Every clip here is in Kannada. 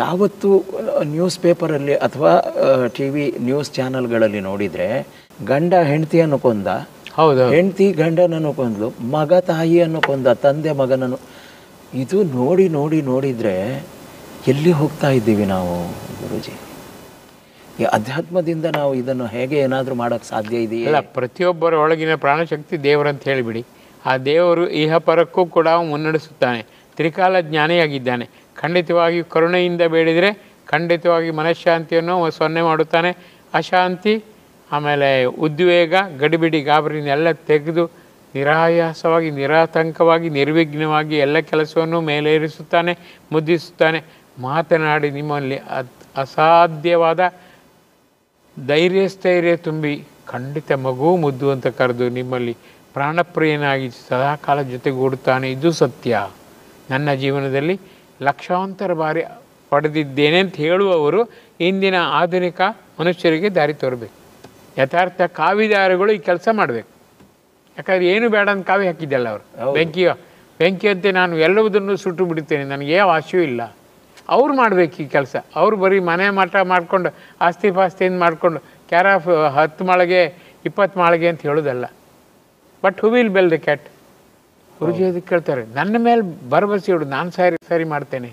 ಯಾವತ್ತು ನ್ಯೂಸ್ ಪೇಪರಲ್ಲಿ ಅಥವಾ ಟಿ ವಿ ನ್ಯೂಸ್ ಚಾನಲ್ಗಳಲ್ಲಿ ನೋಡಿದರೆ ಗಂಡ ಹೆಂಡತಿಯನ್ನು ಕೊಂದ, ಹೌದು, ಹೆಂಡತಿ ಗಂಡನನ್ನು ಕೊಂದಲು, ಮಗ ತಾಯಿಯನ್ನು ಕೊಂದ, ತಂದೆ ಮಗನನ್ನು. ಇದು ನೋಡಿ ನೋಡಿ ನೋಡಿದರೆ ಎಲ್ಲಿ ಹೋಗ್ತಾ ಇದ್ದೀವಿ ನಾವು ಗುರುಜಿ? ಈ ಅಧ್ಯಾತ್ಮದಿಂದ ನಾವು ಇದನ್ನು ಹೇಗೆ ಏನಾದರೂ ಮಾಡೋಕ್ಕೆ ಸಾಧ್ಯ ಇದೆಯಾ? ಇಲ್ಲ, ಪ್ರತಿಯೊಬ್ಬರ ಒಳಗಿನ ಪ್ರಾಣಶಕ್ತಿ ದೇವರಂತ ಹೇಳಿಬಿಡಿ. ಆ ದೇವರು ಇಹಪರಕ್ಕೂ ಕೂಡ ಮುನ್ನಡೆಸುತ್ತಾನೆ. ತ್ರಿಕಾಲ ಜ್ಞಾನಿಯಾಗಿದ್ದಾನೆ. ಖಂಡಿತವಾಗಿ ಕರುಣೆಯಿಂದ ಬೇಡಿದರೆ ಖಂಡಿತವಾಗಿ ಮನಃಶಾಂತಿಯನ್ನು 0 ಮಾಡುತ್ತಾನೆ. ಅಶಾಂತಿ, ಆಮೇಲೆ ಉದ್ವೇಗ, ಗಡಿಬಿಡಿ, ಗಾಬರಿನೆಲ್ಲ ತೆಗೆದು ನಿರಾಯಾಸವಾಗಿ, ನಿರಾತಂಕವಾಗಿ, ನಿರ್ವಿಘ್ನವಾಗಿ ಎಲ್ಲ ಕೆಲಸವನ್ನು ಮೇಲೇರಿಸುತ್ತಾನೆ, ಮುದ್ದಿಸುತ್ತಾನೆ. ಮಾತನಾಡಿ ನಿಮ್ಮಲ್ಲಿ ಅಸಾಧ್ಯವಾದ ಧೈರ್ಯ ತುಂಬಿ ಖಂಡಿತ ಮಗು ಮುದ್ದು ಅಂತ ಕರೆದು ನಿಮ್ಮಲ್ಲಿ ಪ್ರಾಣಪ್ರಿಯನಾಗಿ ಸದಾಕಾಲ ಜೊತೆಗೂಡುತ್ತಾನೆ. ಇದು ಸತ್ಯ. ನನ್ನ ಜೀವನದಲ್ಲಿ ಲಕ್ಷಾಂತರ ಬಾರಿ ಪಡೆದಿದ್ದೇನೆ ಅಂತ ಹೇಳುವವರು ಇಂದಿನ ಆಧುನಿಕ ಮನುಷ್ಯರಿಗೆ ದಾರಿ ತೋರಬೇಕು. ಯಥಾರ್ಥ ಕಾವಿದಾರಿಗಳು ಈ ಕೆಲಸ ಮಾಡಬೇಕು. ಯಾಕಂದರೆ ಏನು ಬೇಡ ಅಂತ ಕಾವಿ ಹಾಕಿದ್ದಲ್ಲ ಅವರು. ಬೆಂಕಿಯಂತೆ ನಾನು ಎಲ್ಲವುದನ್ನು ಸುಟ್ಟು ಬಿಡುತ್ತೇನೆ, ನನಗೆ ಯಾವ ಆಶೆಯೂ ಇಲ್ಲ. ಅವ್ರು ಮಾಡಬೇಕು ಈ ಕೆಲಸ. ಅವ್ರು ಬರೀ ಮನೆ ಮಠ ಮಾಡಿಕೊಂಡು ಆಸ್ತಿ ಪಾಸ್ತಿಯಿಂದ ಮಾಡಿಕೊಂಡು ಕ್ಯಾರಾಫ್ 10 ಮಾಳಿಗೆ 20 ಮಾಳಿಗೆ ಅಂತ ಹೇಳೋದಲ್ಲ. But who will bell the cat? Guruji ಅದಕ್ಕೆ ಕೇಳ್ತಾರೆ, ನನ್ನ ಮೇಲೆ ಭರವಸೆ ಇಡು, ನಾನು ಸರಿ ಮಾಡ್ತೇನೆ.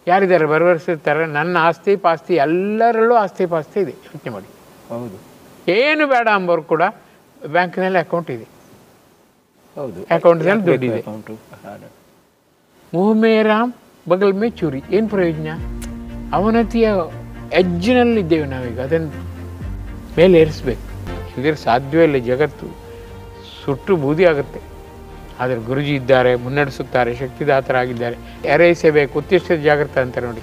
ಯಾರಿದ್ದಾರೆ ಭರವಸೆರ್ತಾರೆ? ನನ್ನ ಆಸ್ತಿ ಪಾಸ್ತಿ, ಎಲ್ಲರಲ್ಲೂ ಆಸ್ತಿ ಪಾಸ್ತಿ ಇದೆ. ಯೋಚನೆ ಮಾಡಿ. ಹೌದು, ಏನು ಬೇಡ ಅಂಬೋರು ಕೂಡ ಬ್ಯಾಂಕ್ನಲ್ಲಿ ಅಕೌಂಟ್ ಇದೆ. ಹೌದು, ಅಕೌಂಟ್ನಲ್ಲಿ ದುಡ್ಡಿದೆ. ಮುಹ್ ಮೇ ರಾಮ್ ಬಗಲ್ ಮೇ ಚೂರಿ. ಏನು ಪ್ರಯೋಜನ? ಅವನತಿಯ ಎಜ್ಜಿನಲ್ಲಿದ್ದೇವೆ ನಾವೀಗ. ಅದನ್ನು ಮೇಲೆ ಏರಿಸ್ಬೇಕು. ಇಲ್ಲದ್ರೆ ಸಾಧ್ಯವೇ ಇಲ್ಲ. ಜಗತ್ತು ಸುಟ್ಟು ಬೂದಿ ಆಗುತ್ತೆ. ಆದರೆ ಗುರುಜಿ ಇದ್ದಾರೆ, ಮುನ್ನಡೆಸುತ್ತಾರೆ, ಶಕ್ತಿದಾತರಾಗಿದ್ದಾರೆ. ಎರೈಸಬೇಕು, ಉತ್ತಿಷ್ಟ ಜಾಗ್ರತೆ ಅಂತಾರೆ ನೋಡಿ.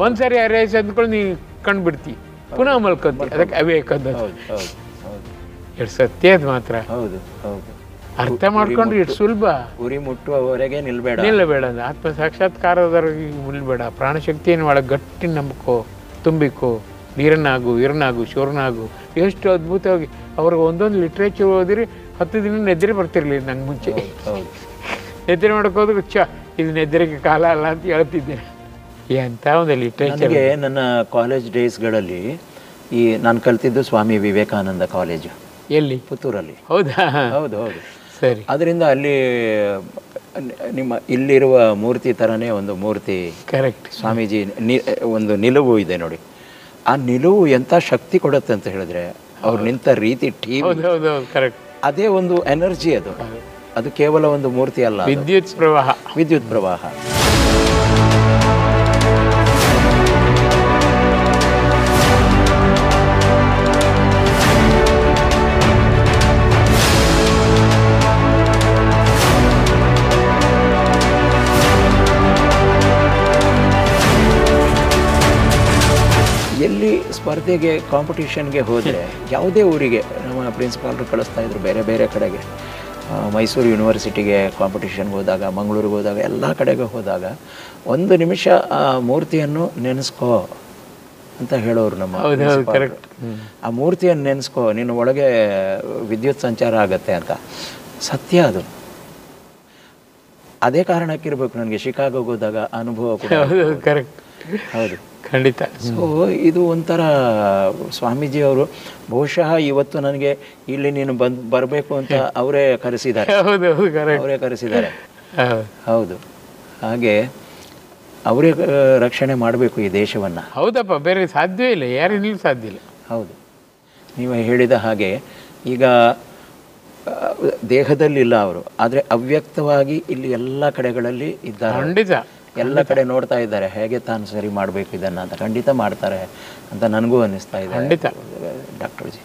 ಒಂದು ಸರಿ ಎರೈಸಿ ಅಂದ್ಕೊಂಡು ನೀವು ಕಂಡು ಬಿಡ್ತೀವಿ, ಪುನಃ ಮಲ್ಕೊಂತೀವಿ. ಅದಕ್ಕೆ ಅವಿವೇಕದ್ದು ಎಷ್ಟು ಸತ್ಯ ಅದು ಮಾತ್ರ. ಹೌದು ಹೌದು, ಅರ್ಥ ಮಾಡ್ಕೊಂಡ್ರೆ ಎಷ್ಟು ಸುಲಭ. ಗುರಿ ಮುಟ್ಟುವವರೆಗೆ ನಿಲ್ಬೇಡ ಅಂದ್ರೆ ಆತ್ಮ ಸಾಕ್ಷಾತ್ಕಾರದವರೆಗೆ ನಿಲ್ಬೇಡ. ಪ್ರಾಣಶಕ್ತಿಯನ್ನು ಒಳಗೆ ಗಟ್ಟಿ ನಂಬಿಕೋ, ತುಂಬಿಕೋ. ನೀರನ್ನಾಗು, ಇರನಾಗು, ಶೂರನಾಗು. ಎಷ್ಟು ಅದ್ಭುತವಾಗಿ ಅವ್ರಿಗೆ ಒಂದೊಂದು ಲಿಟ್ರೇಚರ್ ಓದಿರಿ 10 ದಿನ ನಿದ್ರೆ ಬರ್ತಿರ್ಲಿಲ್ಲ ನಂಗೆ ಮುಂಚೆ. ನಿದ್ರೆ ಮಾಡೋಕ್ಕೋದ್ರೆ ಇದು ನಿದ್ರೆಗೆ ಕಾಲ ಅಲ್ಲ ಅಂತ ಹೇಳ್ತಿದ್ದೇನೆ. ಎಂಥ ಒಂದು ಲಿಟ್ರೇಚರ್ಗೆ. ನನ್ನ ಕಾಲೇಜ್ ಡೇಸ್ಗಳಲ್ಲಿ ನಾನು ಕಲ್ತಿದ್ದು ಸ್ವಾಮಿ ವಿವೇಕಾನಂದ ಕಾಲೇಜು. ಎಲ್ಲಿ? ಪುತ್ತೂರಲ್ಲಿ. ಹೌದಾ? ಹೌದು ಹೌದು, ಸರಿ. ಅದರಿಂದ ಅಲ್ಲಿ ನಿಮ್ಮ ಇಲ್ಲಿರುವ ಮೂರ್ತಿ ಥರನೇ ಒಂದು ಮೂರ್ತಿ, ಕರೆಕ್ಟ್, ಸ್ವಾಮೀಜಿ ಒಂದು ನಿಲುವು ಇದೆ ನೋಡಿ. ಆ ನಿಲುವು ಎಂಥ ಶಕ್ತಿ ಕೊಡುತ್ತೆ ಅಂತ ಹೇಳಿದ್ರೆ, ಅವ್ರು ನಿಂತ ರೀತಿ, ಕರೆಕ್ಟ್, ಅದೇ ಒಂದು ಎನರ್ಜಿ. ಅದು ಕೇವಲ ಒಂದು ಮೂರ್ತಿ ಅಲ್ಲ, ವಿದ್ಯುತ್ ಪ್ರವಾಹ. ವಿದ್ಯುತ್ ಪ್ರವಾಹ. ಎಲ್ಲಿ ಸ್ಪರ್ಧೆಗೆ, ಕಾಂಪಿಟೇಷನ್ಗೆ ಹೋದರೆ, ಯಾವುದೇ ಊರಿಗೆ ನಮ್ಮ ಪ್ರಿನ್ಸಿಪಾಲ್ರು ಕಳಿಸ್ತಾ ಇದ್ರು ಬೇರೆ ಬೇರೆ ಕಡೆಗೆ. ಮೈಸೂರು ಯೂನಿವರ್ಸಿಟಿಗೆ ಕಾಂಪಿಟೇಷನ್ಗೆ ಹೋದಾಗ, ಮಂಗಳೂರಿಗೆ ಹೋದಾಗ, ಎಲ್ಲ ಕಡೆಗೆ ಹೋದಾಗ 1 ನಿಮಿಷ ಆ ಮೂರ್ತಿಯನ್ನು ನೆನೆಸ್ಕೋ ಅಂತ ಹೇಳೋರು ನಮ್ಮ. ಆ ಮೂರ್ತಿಯನ್ನು ನೆನೆಸ್ಕೋ, ನಿನ್ನ ಒಳಗೆ ವಿದ್ಯುತ್ ಸಂಚಾರ ಆಗತ್ತೆ ಅಂತ. ಸತ್ಯ ಅದು. ಅದೇ ಕಾರಣಕ್ಕಿರ್ಬೇಕು ನನಗೆ ಶಿಕಾಗೋಗೆ ಹೋದಾಗ ಅನುಭವ ಕೂಡ. ಕರೆಕ್ಟ್, ಹೌದು, ಖಂಡಿತ. ಸೊ ಇದು ಒಂಥರ ಸ್ವಾಮೀಜಿಯವರು ಬಹುಶಃ ಇವತ್ತು ನನಗೆ ಇಲ್ಲಿ ನೀನು ಬರಬೇಕು ಅಂತ ಅವರೇ ಕರೆಸಿದ್ದಾರೆ. ಅವರೇ ಕರೆಸಿದ್ದಾರೆ. ಹೌದು, ಹಾಗೆ ಅವರೇ ರಕ್ಷಣೆ ಮಾಡಬೇಕು ಈ ದೇಶವನ್ನು. ಹೌದಪ್ಪ, ಬೇರೆ ಸಾಧ್ಯವೇ ಇಲ್ಲ, ಯಾರಿಗೂ ಸಾಧ್ಯ ಇಲ್ಲ. ಹೌದು, ನೀವು ಹೇಳಿದ ಹಾಗೆ ಈಗ ದೇಹದಲ್ಲಿಲ್ಲ ಅವರು, ಆದರೆ ಅವ್ಯಕ್ತವಾಗಿ ಇಲ್ಲಿ ಎಲ್ಲ ಕಡೆಗಳಲ್ಲಿ ಇದ್ದಾರೆ. ಖಂಡಿತ, ಎಲ್ಲ ಕಡೆ ನೋಡ್ತಾ ಇದ್ದಾರೆ ಹೇಗೆ ತಾನು ಸರಿ ಮಾಡಬೇಕು ಇದನ್ನು ಅಂತ. ಖಂಡಿತ ಮಾಡ್ತಾರೆ ಅಂತ ನನಗೂ ಅನ್ನಿಸ್ತಾ ಇದೆ. ಖಂಡಿತ ಡಾಕ್ಟರ್ ಜಿ.